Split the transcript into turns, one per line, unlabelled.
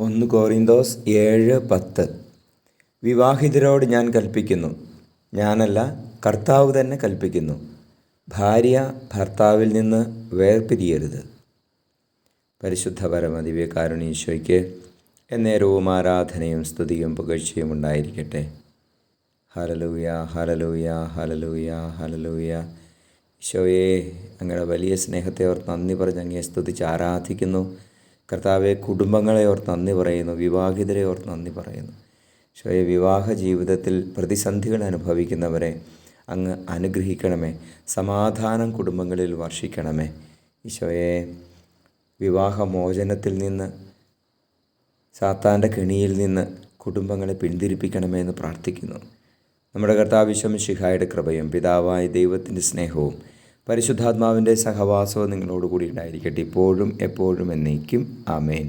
1 Korinഥോസ് 7:10. വിവാഹിതരോട് ഞാൻ കൽപ്പിക്കുന്നു, ഞാനല്ല കർത്താവ് തന്നെ കൽപ്പിക്കുന്നു, ഭാര്യ ഭർത്താവിൽ നിന്ന് വേർപിരിയരുത്. പരിശുദ്ധ പരമദിവ്യകാരുണ്യ ഈശോയ്ക്ക് എന്നേരവും ആരാധനയും സ്തുതിയും പുകഴ്ചയും ഉണ്ടായിരിക്കട്ടെ. Hallelujah, hallelujah, hallelujah, hallelujah. ഈശോയെ, അങ്ങയുടെ വലിയ സ്നേഹത്തെ ഓർത്ത് നന്ദി പറഞ്ഞ് അങ്ങയെ സ്തുതിച്ച് ആരാധിക്കുന്നു. കർത്താവെ, കുടുംബങ്ങളെ ഓർത്ത് നന്ദി പറയുന്നു, വിവാഹിതരെ ഓർത്ത് നന്ദി പറയുന്നു. ഈശോയെ, വിവാഹ ജീവിതത്തിൽ പ്രതിസന്ധികൾ അനുഭവിക്കുന്നവരെ അങ്ങ് അനുഗ്രഹിക്കണമേ, സമാധാനം കുടുംബങ്ങളിൽ വർഷിക്കണമേ. ഈശോയെ, വിവാഹമോചനത്തിൽ നിന്ന്, സാത്താൻ്റെ കെണിയിൽ നിന്ന് കുടുംബങ്ങളെ പിന്തിരിപ്പിക്കണമേ എന്ന് പ്രാർത്ഥിക്കുന്നു. നമ്മുടെ കർത്താവ് ഈശോ മിശിഹായുടെ കൃപയും പിതാവായ ദൈവത്തിൻ്റെ സ്നേഹവും പരിശുദ്ധാത്മാവിൻ്റെ സഹവാസവും നിങ്ങളോടുകൂടി ഉണ്ടായിരിക്കട്ടെ, ഇപ്പോഴും എപ്പോഴും എന്നേക്കും. ആമേൻ.